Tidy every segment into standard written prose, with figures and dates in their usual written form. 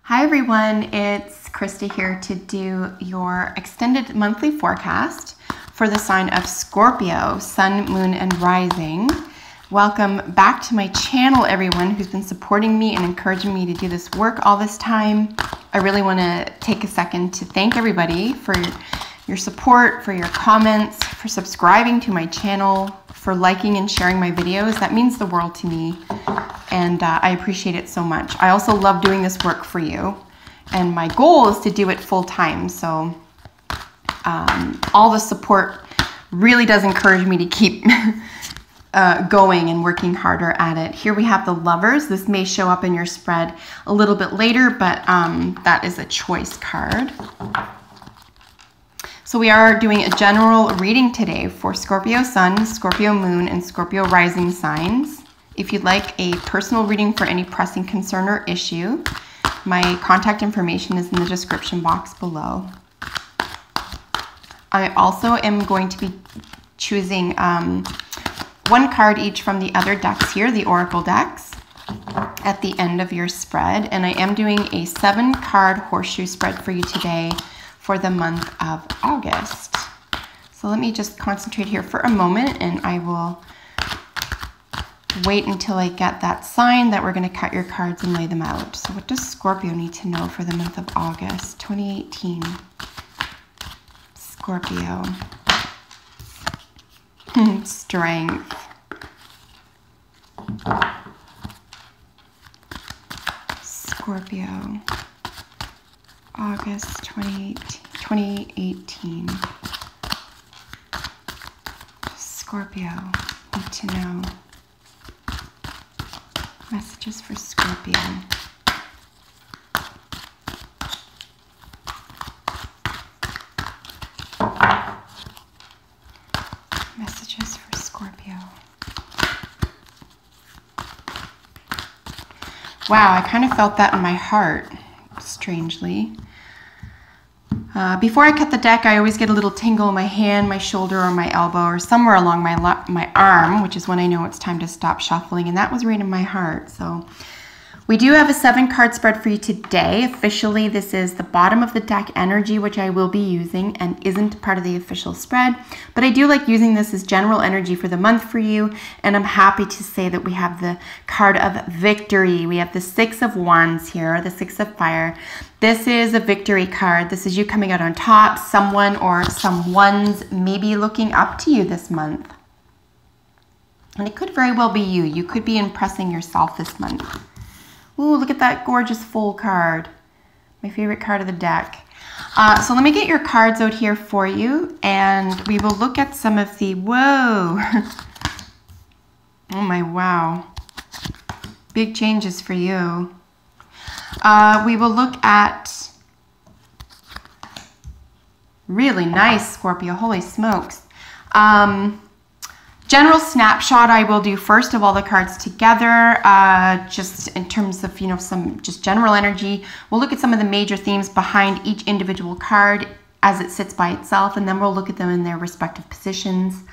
Hi everyone, it's Krista here to do your extended monthly forecast for the sign of Scorpio, Sun, Moon, and Rising. Welcome back to my channel, everyone who's been supporting me and encouraging me to do this work all this time. I really want to take a second to thank everybody for your support, for your comments, for subscribing to my channel, for liking and sharing my videos. That means the world to me, and I appreciate it so much. I also love doing this work for you, and my goal is to do it full time. So all the support really does encourage me to keep going and working harder at it. Here we have the Lovers. This may show up in your spread a little bit later, but that is a choice card. So we are doing a general reading today for Scorpio Sun, Scorpio Moon, and Scorpio Rising signs. If you'd like a personal reading for any pressing concern or issue, my contact information is in the description box below. I also am going to be choosing one card each from the other decks here, the Oracle decks, at the end of your spread. And I am doing a 7-card horseshoe spread for you today for the month of August. So let me just concentrate here for a moment, and I will wait until I get that sign that we're going to cut your cards and lay them out. So what does Scorpio need to know for the month of August 2018? Scorpio. Strength. Scorpio. August 2018. Scorpio, need to know. Messages for Scorpio. Messages for Scorpio. Wow, I kind of felt that in my heart, strangely. Before I cut the deck, I always get a little tingle in my hand, my shoulder, or my elbow, or somewhere along my arm, which is when I know it's time to stop shuffling, and that was right in my heart. So we do have a 7-card spread for you today. Officially, this is the bottom of the deck energy, which I will be using and isn't part of the official spread, but I do like using this as general energy for the month for you, and I'm happy to say that we have the card of victory. We have the 6 of Wands here, the 6 of Fire. This is a victory card. This is you coming out on top. Someone or someone's maybe looking up to you this month. And it could very well be you. You could be impressing yourself this month. Ooh, look at that gorgeous full card. My favorite card of the deck. So let me get your cards out here for you, and we will look at some of the, whoa. Oh my, wow. Big changes for you. We will look at, really nice, Scorpio, holy smokes. General snapshot I will do first of all the cards together, just in terms of, you know, some just general energy. We'll look at some of the major themes behind each individual card as it sits by itself, and then we'll look at them in their respective positions.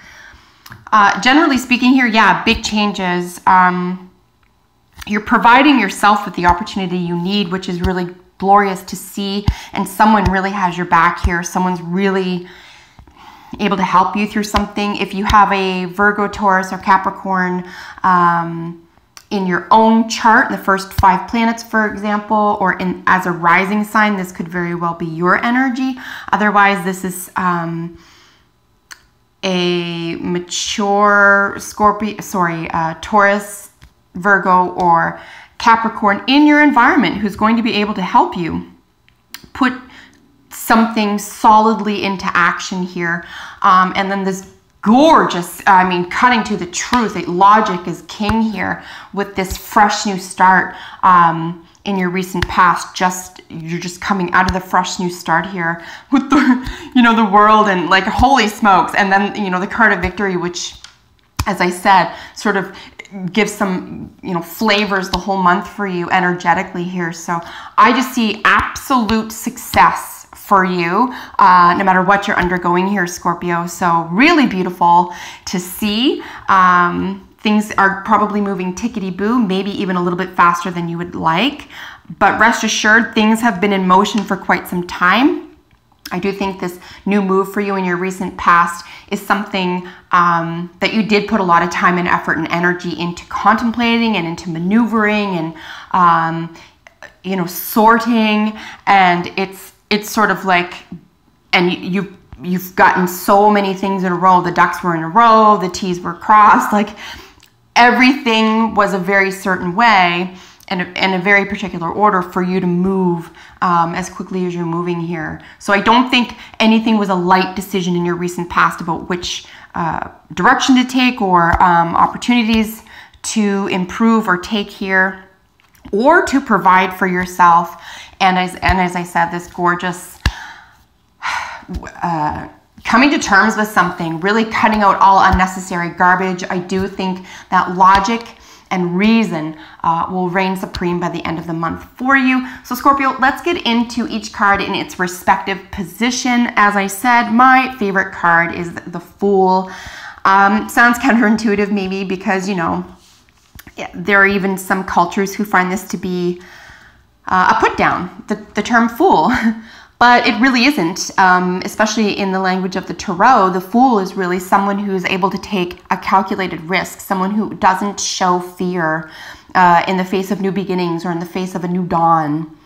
Generally speaking here, yeah, big changes. You're providing yourself with the opportunity you need, which is really glorious to see, and someone really has your back here. Someone's really able to help you through something. If you have a Virgo, Taurus, or Capricorn in your own chart, the first 5 planets, for example, or as a rising sign, this could very well be your energy. Otherwise, this is a mature Taurus, Virgo, or Capricorn in your environment who's going to be able to help you put something solidly into action here. And then this gorgeous, I mean, cutting to the truth, logic is king here with this fresh new start in your recent past. You're just coming out of the fresh new start here with the, you know, the world, and like, holy smokes. And then, you know, the card of victory, which, as I said, sort of gives some, you know, flavors the whole month for you energetically here. So I just see absolute success for you, no matter what you're undergoing here, Scorpio. So really beautiful to see. Things are probably moving tickety-boo, maybe even a little bit faster than you would like. But rest assured, things have been in motion for quite some time. I do think this new move for you in your recent past is something that you did put a lot of time and effort and energy into contemplating and into maneuvering and, you know, sorting. And it's sort of like, and you've gotten so many things in a row. The ducks were in a row, the T's were crossed, like everything was a very certain way and in a very particular order for you to move as quickly as you're moving here. So I don't think anything was a light decision in your recent past about which direction to take or opportunities to improve or take here or to provide for yourself. And as I said, this gorgeous coming to terms with something, really cutting out all unnecessary garbage. I do think that logic and reason will reign supreme by the end of the month for you. So Scorpio, let's get into each card in its respective position. As I said, my favorite card is the Fool. Sounds counterintuitive maybe because, you know, there are even some cultures who find this to be a put down, the term fool. But it really isn't, especially in the language of the tarot. The Fool is really someone who's able to take a calculated risk, someone who doesn't show fear in the face of new beginnings or in the face of a new dawn,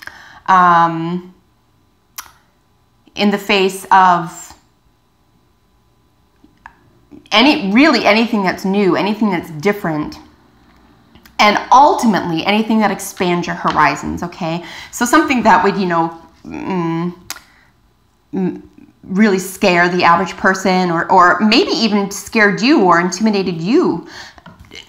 in the face of anything that's new, anything that's different. And ultimately, anything that expands your horizons, okay? So something that would, you know, really scare the average person or maybe even scared you or intimidated you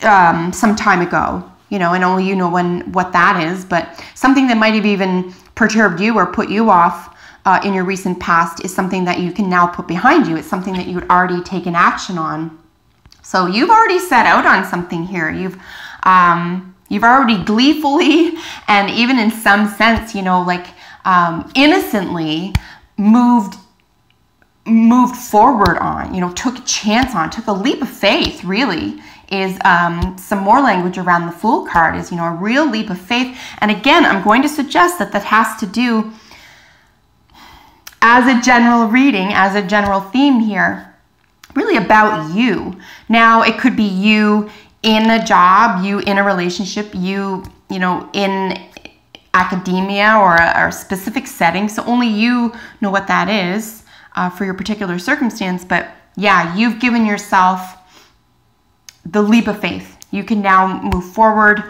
some time ago, you know, and only you know what that is, but something that might have even perturbed you or put you off in your recent past is something that you can now put behind you. It's something that you had already taken action on. So you've already set out on something here. You've already gleefully and even in some sense, you know, like innocently moved forward on, you know, took a chance on, took a leap of faith, really, is some more language around the Fool card is, you know, a real leap of faith. And again, I'm going to suggest that has to do, as a general reading, as a general theme here, really about you. Now, it could be you in a job, you in a relationship, you know, in academia or a specific setting. So only you know what that is for your particular circumstance. But yeah, you've given yourself the leap of faith. You can now move forward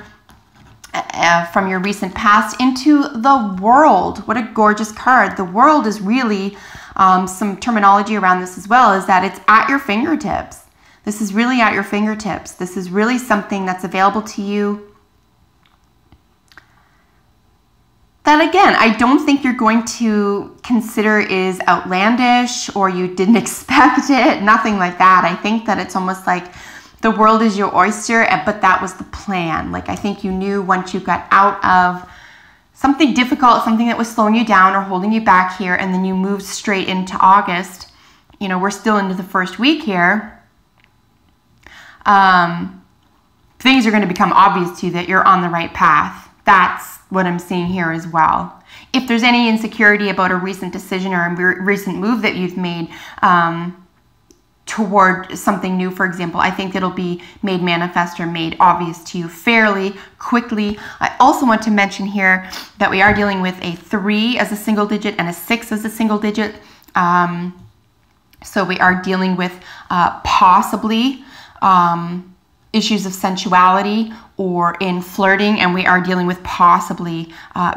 from your recent past into the world. What a gorgeous card. The world is really some terminology around this as well, is that it's at your fingertips. This is really at your fingertips. This is really something that's available to you. That again, I don't think you're going to consider is outlandish or you didn't expect it, nothing like that. I think that it's almost like the world is your oyster, but that was the plan. Like I think you knew once you got out of something difficult, something that was slowing you down or holding you back here, and then you moved straight into August. You know, we're still into the first week here. Things are going to become obvious to you that you're on the right path. That's what I'm seeing here as well. If there's any insecurity about a recent decision or a recent move that you've made toward something new, for example, I think it'll be made manifest or made obvious to you fairly quickly. I also want to mention here that we are dealing with a 3 as a single digit and a 6 as a single digit. So we are dealing with possibly issues of sensuality or in flirting, and we are dealing with possibly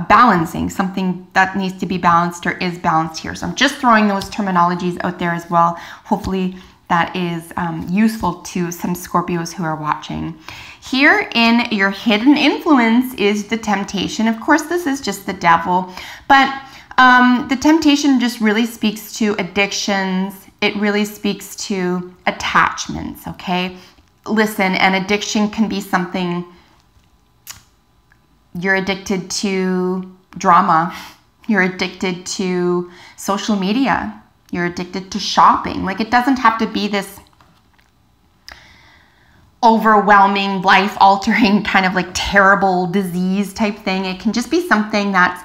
balancing, something that needs to be balanced or is balanced here. So I'm just throwing those terminologies out there as well. Hopefully that is useful to some Scorpios who are watching. Here in your hidden influence is the temptation. Of course, this is just the devil, but the temptation just really speaks to addictions. It really speaks to attachments, okay? Listen, an addiction can be something, you're addicted to drama, you're addicted to social media, you're addicted to shopping. Like, it doesn't have to be this overwhelming, life-altering, kind of like terrible disease type thing. It can just be something that's,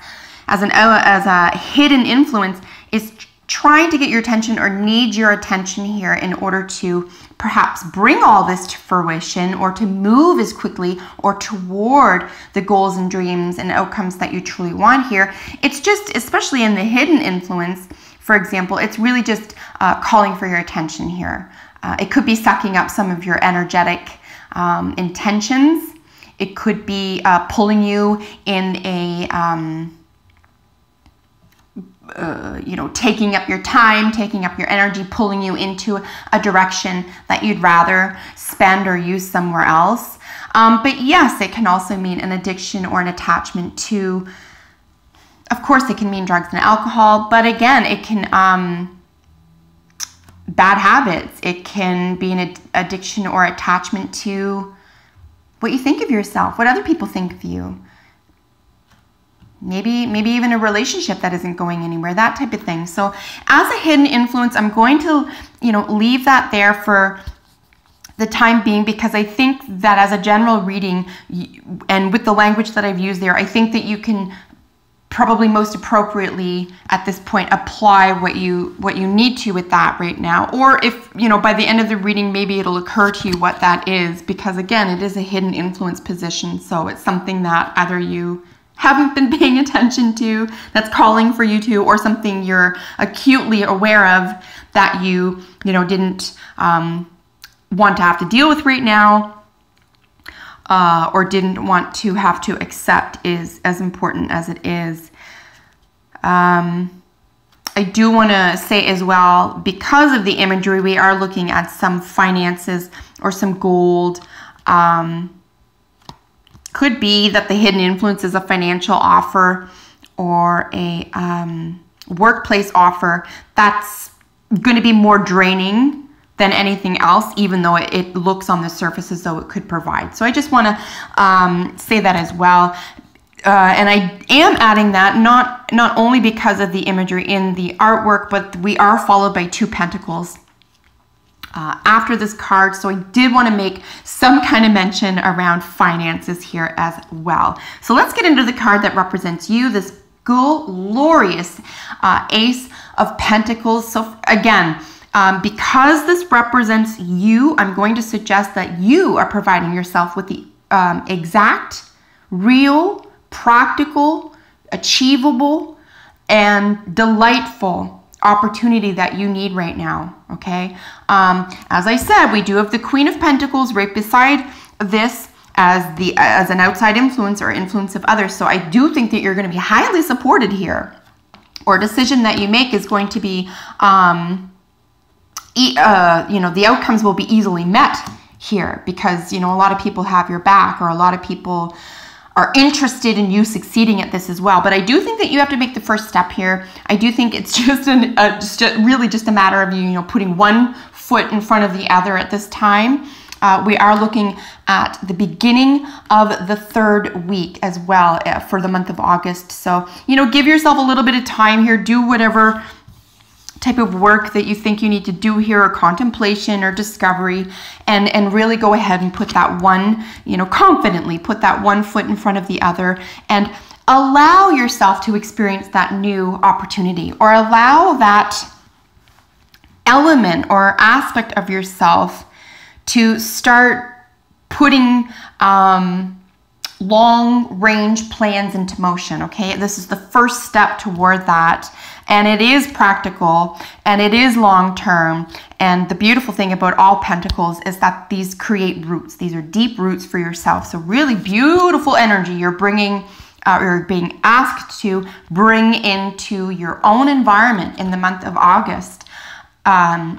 as a hidden influence, is trying to get your attention or needs your attention here in order to perhaps bring all this to fruition, or to move as quickly or toward the goals and dreams and outcomes that you truly want here. It's just, especially in the hidden influence, for example, it's really just calling for your attention here. It could be sucking up some of your energetic intentions. It could be pulling you in a taking up your time, taking up your energy, pulling you into a direction that you'd rather spend or use somewhere else. But yes, it can also mean an addiction or an attachment to, of course, it can mean drugs and alcohol, but again, it can, bad habits. It can be an addiction or attachment to what you think of yourself, what other people think of you. Maybe even a relationship that isn't going anywhere, that type of thing. So as a hidden influence, I'm going to, leave that there for the time being, because I think that as a general reading, and with the language that I've used there, I think that you can probably most appropriately at this point apply what you need to with that right now. Or if, by the end of the reading, maybe it'll occur to you what that is, because again, it is a hidden influence position. So it's something that either you haven't been paying attention to, that's calling for you to, or something you're acutely aware of that you didn't want to have to deal with right now, or didn't want to have to accept, is as important as it is. I do want to say as well, because of the imagery, we are looking at some finances or some gold. Could be that the hidden influence is a financial offer or a workplace offer that's going to be more draining than anything else, even though it looks on the surface as though it could provide. So I just want to say that as well. And I am adding that not only because of the imagery in the artwork, but we are followed by 2 pentacles after this card. So I did want to make some kind of mention around finances here as well. So let's get into the card that represents you, this glorious Ace of Pentacles. So again, because this represents you, I'm going to suggest that you are providing yourself with the exact, real, practical, achievable, and delightful opportunity that you need right now, okay? As I said, we do have the Queen of Pentacles right beside this as an outside influence or influence of others. So I do think that you're going to be highly supported here, or a decision that you make is going to be, the outcomes will be easily met here, because, a lot of people have your back, or a lot of people are interested in you succeeding at this as well. But I do think that you have to make the first step here. I do think it's just really just a matter of you putting one foot in front of the other at this time. We are looking at the beginning of the 3rd week as well for the month of August. So, give yourself a little bit of time here. Do whatever type of work that you think you need to do here, or contemplation or discovery, and really go ahead and put that one, confidently put that one foot in front of the other, and allow yourself to experience that new opportunity, or allow that element or aspect of yourself to start putting long-range plans into motion, okay? This is the first step toward that, and it is practical, and it is long-term, and the beautiful thing about all pentacles is that these create roots. These are deep roots for yourself, so really beautiful energy you're bringing, you're being asked to bring into your own environment in the month of August,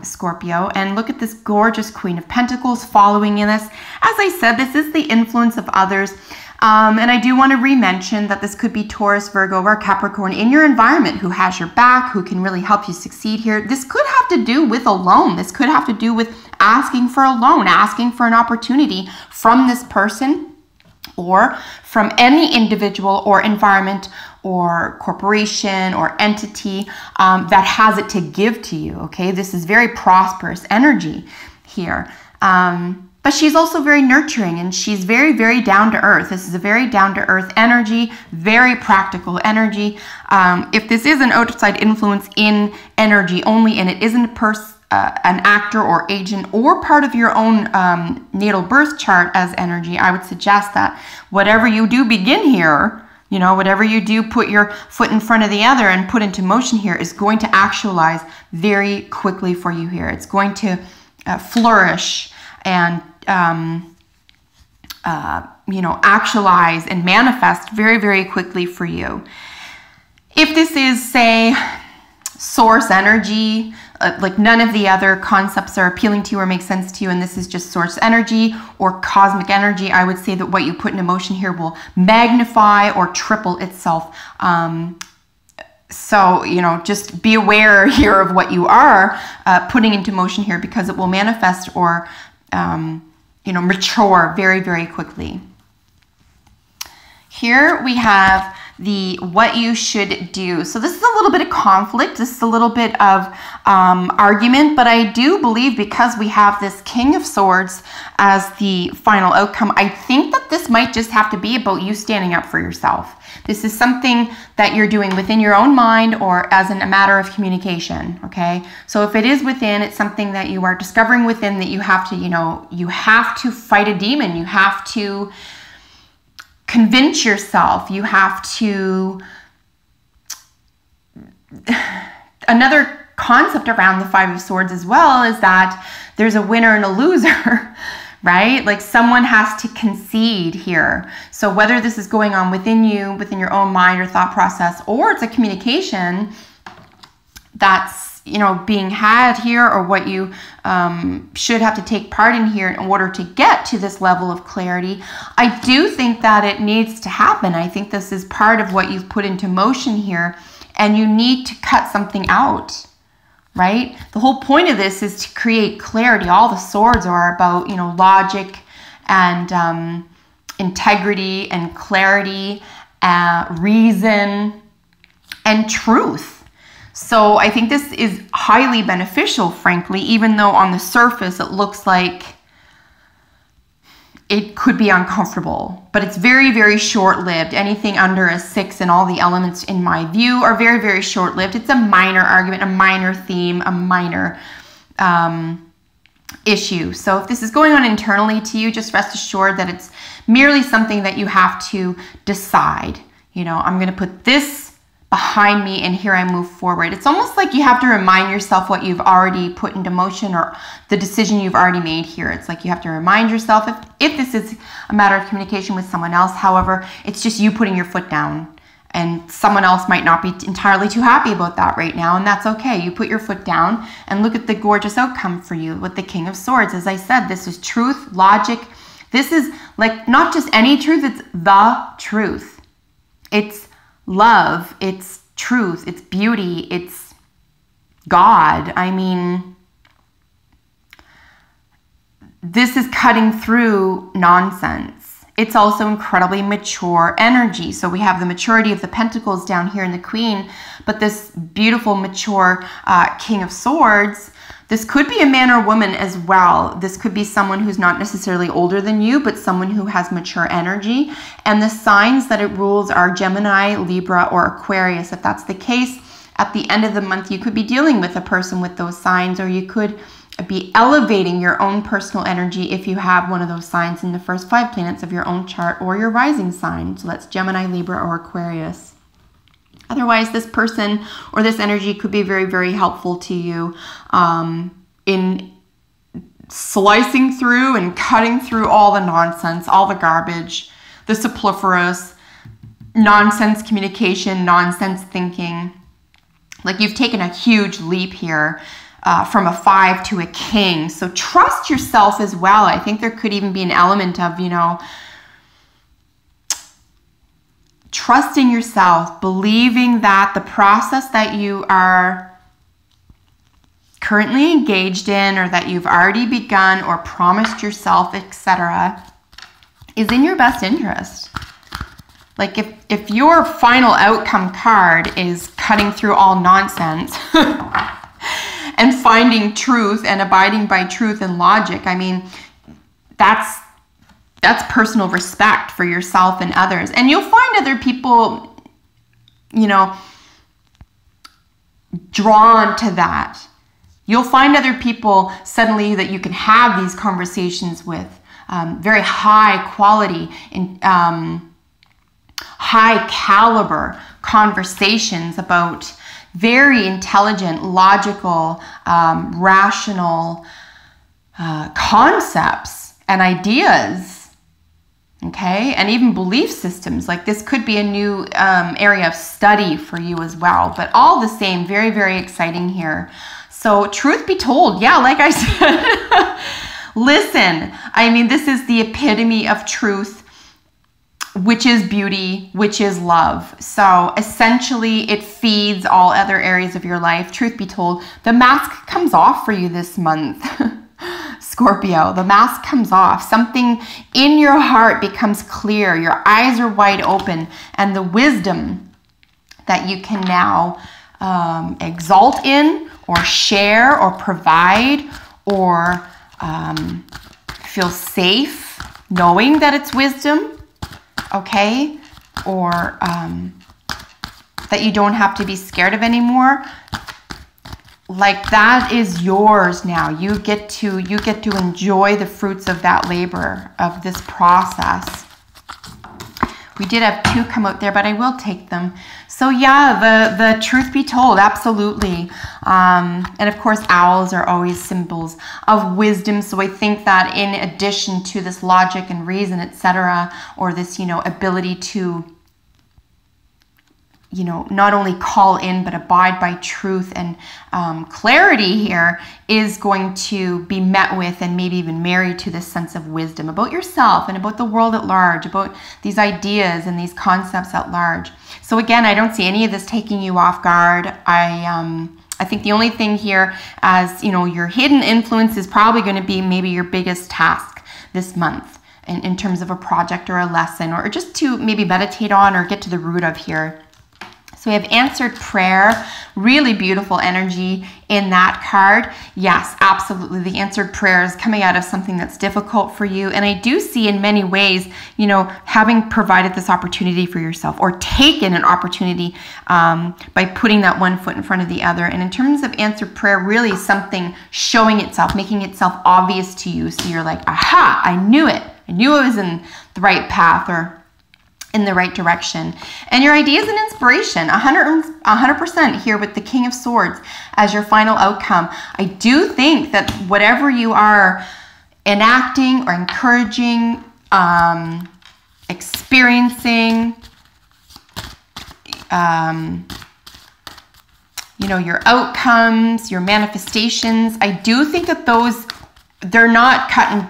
Scorpio. And look at this gorgeous Queen of Pentacles following in this. As I said, this is the influence of others. And I do want to re-mention that this could be Taurus, Virgo, or Capricorn in your environment who has your back, who can really help you succeed here. This could have to do with a loan. This could have to do with asking for a loan, asking for an opportunity from this person, or from any individual or environment or corporation or entity that has it to give to you, okay? This is very prosperous energy here. But she's also very nurturing, and she's very, very down to earth. This is a very down to earth energy, very practical energy. If this is an outside influence in energy only, and it isn't an actor or agent or part of your own natal birth chart as energy, I would suggest that whatever you do begin here, you know, whatever you do, put your foot in front of the other and put into motion here is going to actualize very quickly for you here. It's going to flourish and you know, actualize and manifest very, very quickly for you. If this is, say, source energy, like none of the other concepts are appealing to you or make sense to you, and this is just source energy or cosmic energy, I would say that what you put into motion here will magnify or triple itself. So, you know, just be aware here of what you are putting into motion here, because it will manifest or, you know, mature very, very quickly. Here we have the what you should do. So this is a little bit of conflict. This is a little bit of argument, but I do believe because we have this King of Swords as the final outcome, I think that this might just have to be about you standing up for yourself. This is something that you're doing within your own mind or as in a matter of communication, okay? So if it is within, it's something that you are discovering within that you have to, you know, you have to fight a demon. You have to convince yourself. You have to... Another concept around the Five of Swords as well is that there's a winner and a loser, right? Like someone has to concede here. So whether this is going on within you, within your own mind or thought process, or it's a communication that's, you know, being had here, or what you should have to take part in here in order to get to this level of clarity, I do think that it needs to happen. I think this is part of what you've put into motion here, and you need to cut something out. Right? The whole point of this is to create clarity. All the swords are about, you know, logic and integrity and clarity, reason and truth. So I think this is highly beneficial, frankly, even though on the surface it looks like it could be uncomfortable, but it's very, very short-lived. Anything under a 6 and all the elements, in my view, are very, very short-lived. It's a minor argument, a minor theme, a minor issue. So if this is going on internally to you, just rest assured that it's merely something that you have to decide. You know, I'm going to put this behind me and here I move forward. It's almost like you have to remind yourself what you've already put into motion or the decision you've already made here. It's like you have to remind yourself if this is a matter of communication with someone else. However, it's just you putting your foot down, and someone else might not be entirely too happy about that right now, and that's okay. You put your foot down and look at the gorgeous outcome for you with the King of Swords. As I said, this is truth, logic. This is like not just any truth, it's the truth. It's love, it's truth, it's beauty, it's God. I mean, this is cutting through nonsense. It's also incredibly mature energy. So we have the maturity of the Pentacles down here in the Queen, but this beautiful, mature King of Swords, this could be a man or woman as well. This could be someone who's not necessarily older than you, but someone who has mature energy. And the signs that it rules are Gemini, Libra, or Aquarius. If that's the case, at the end of the month, you could be dealing with a person with those signs, or you could be elevating your own personal energy if you have one of those signs in the first 5 planets of your own chart or your rising sign. So that's Gemini, Libra, or Aquarius. Otherwise, this person or this energy could be very, very helpful to you in slicing through and cutting through all the nonsense, all the garbage, the superfluous, nonsense communication, nonsense thinking. Like you've taken a huge leap here from a 5 to a King. So trust yourself as well. I think there could even be an element of, you know, trusting yourself, believing that the process that you are currently engaged in, or that you've already begun or promised yourself, etc., is in your best interest. Like if your final outcome card is cutting through all nonsense and finding truth and abiding by truth and logic, I mean, that's personal respect for yourself and others. And you'll find other people, you know, drawn to that. You'll find other people suddenly that you can have these conversations with, very high quality and high caliber conversations about very intelligent, logical, rational concepts and ideas, okay? And even belief systems. Like this could be a new area of study for you as well, but all the same, very, very exciting here. So truth be told, yeah, like I said, listen, I mean, this is the epitome of truth, which is beauty, which is love. So essentially it feeds all other areas of your life. Truth be told, the mask comes off for you this month. Scorpio, the mask comes off. Something in your heart becomes clear. Your eyes are wide open, and the wisdom that you can now exalt in, or share, or provide, or feel safe knowing that it's wisdom, okay? Or that you don't have to be scared of anymore. Like that is yours now. You get to enjoy the fruits of that labor, of this process. We did have 2 come out there, but I will take them. So yeah, the truth be told, absolutely. And of course, owls are always symbols of wisdom. So I think that in addition to this logic and reason, etc., or this, you know, ability to, you know, not only call in, but abide by truth and clarity here is going to be met with and maybe even married to this sense of wisdom about yourself and about the world at large, about these ideas and these concepts at large. So again, I don't see any of this taking you off guard. I think the only thing here, as you know, your hidden influence is probably going to be maybe your biggest task this month in terms of a project or a lesson, or just to maybe meditate on or get to the root of here. So we have answered prayer, really beautiful energy in that card. Yes, absolutely. The answered prayer is coming out of something that's difficult for you. And I do see in many ways, you know, having provided this opportunity for yourself, or taken an opportunity by putting that one foot in front of the other. And in terms of answered prayer, really something showing itself, making itself obvious to you. So you're like, aha, I knew it. I knew I was in the right path, or in the right direction. And your ideas and inspiration, 100% here with the King of Swords as your final outcome. I do think that whatever you are enacting or encouraging, experiencing, you know, your outcomes, your manifestations, I do think that those, they're not cut and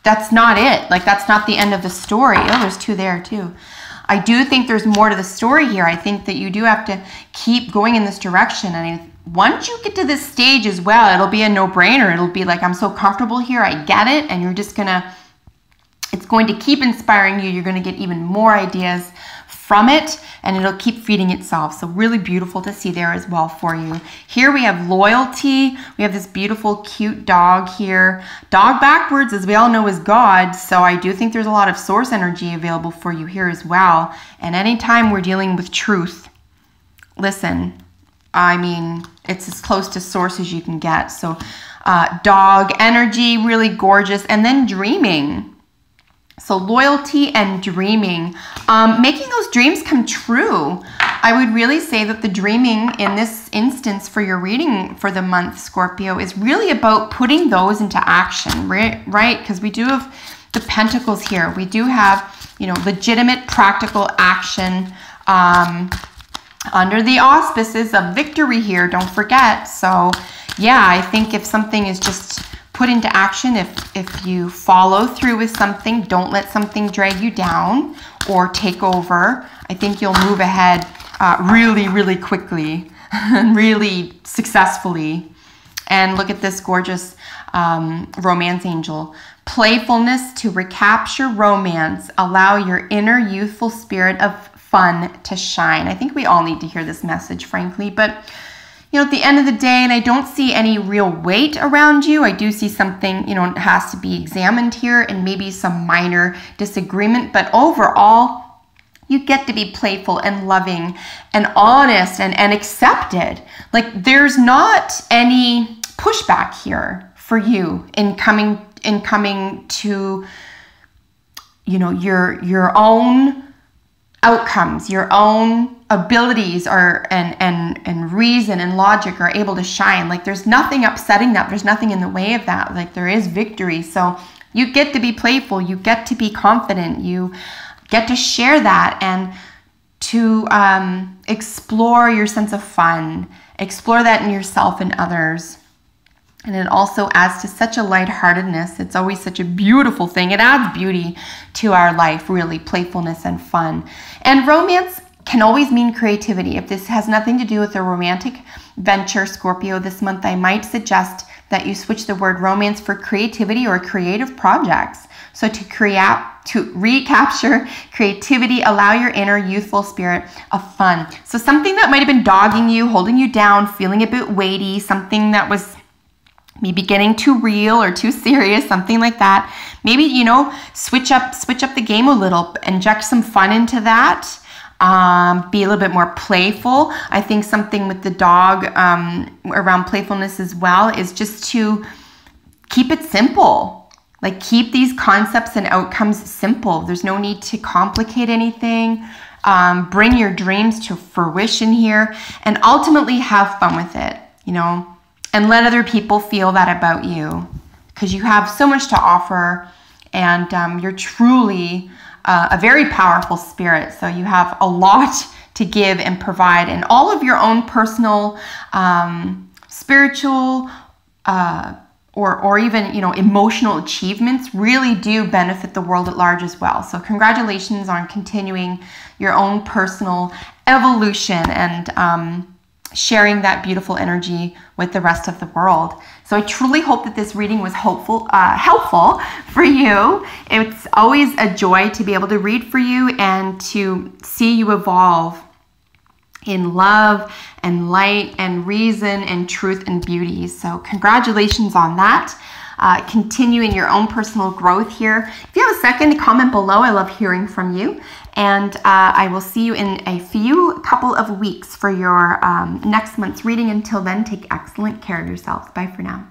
that's not it. Like, that's not the end of the story. Oh, there's 2 there too. I do think there's more to the story here. I think that you do have to keep going in this direction. And once you get to this stage as well, it'll be a no-brainer. It'll be like, I'm so comfortable here, I get it. And you're just gonna, it's going to keep inspiring you. You're gonna get even more ideas from it, and it'll keep feeding itself. So really beautiful to see there as well for you. Here we have loyalty. We have this beautiful, cute dog here. Dog backwards, as we all know, is God. So I do think there's a lot of source energy available for you here as well. And anytime we're dealing with truth, listen, I mean, it's as close to source as you can get. So dog energy, really gorgeous. And then dreaming. So loyalty and dreaming, making those dreams come true. I would really say that the dreaming in this instance for your reading for the month, Scorpio, is really about putting those into action, right? Because we do have the Pentacles here. We do have, you know, legitimate practical action under the auspices of victory here, don't forget. So yeah, I think if something is just put into action, if you follow through with something, don't let something drag you down or take over, I think you'll move ahead really, really quickly and really successfully. And look at this gorgeous romance angel. Playfulness to recapture romance. Allow your inner youthful spirit of fun to shine. I think we all need to hear this message, frankly, but at the end of the day, and I don't see any real weight around you. I do see something, it has to be examined here and maybe some minor disagreement. But overall, you get to be playful and loving and honest and accepted. Like, there's not any pushback here for you in coming to, your own outcomes, your own abilities and reason and logic are able to shine. Like, there's nothing upsetting that. There's nothing in the way of that. Like, there is victory. So you get to be playful. You get to be confident. You get to share that and to explore your sense of fun, explore that in yourself and others. And it also adds to such a lightheartedness. It's always such a beautiful thing. It adds beauty to our life, really, playfulness and fun. And romance can always mean creativity. If this has nothing to do with a romantic venture, Scorpio, this month, I might suggest that you switch the word romance for creativity or creative projects. So to recapture creativity, allow your inner youthful spirit of fun. So something that might have been dogging you, holding you down, feeling a bit weighty, something that was maybe getting too real or too serious, something like that. Maybe, switch up the game a little, inject some fun into that. Be a little bit more playful. I think something with the dog around playfulness as well is just to keep it simple. Like, keep these concepts and outcomes simple. There's no need to complicate anything. Bring your dreams to fruition here and ultimately have fun with it, and let other people feel that about you, because you have so much to offer, and you're truly a very powerful spirit. So you have a lot to give and provide, and all of your own personal, spiritual, or even, emotional achievements really do benefit the world at large as well. So congratulations on continuing your own personal evolution and sharing that beautiful energy with the rest of the world. So I truly hope that this reading was helpful for you. It's always a joy to be able to read for you and to see you evolve in love and light and reason and truth and beauty. So congratulations on that. Continue in your own personal growth here. If you have a second, comment below. I love hearing from you. And I will see you in a couple of weeks for your next month's reading. Until then, take excellent care of yourselves. Bye for now.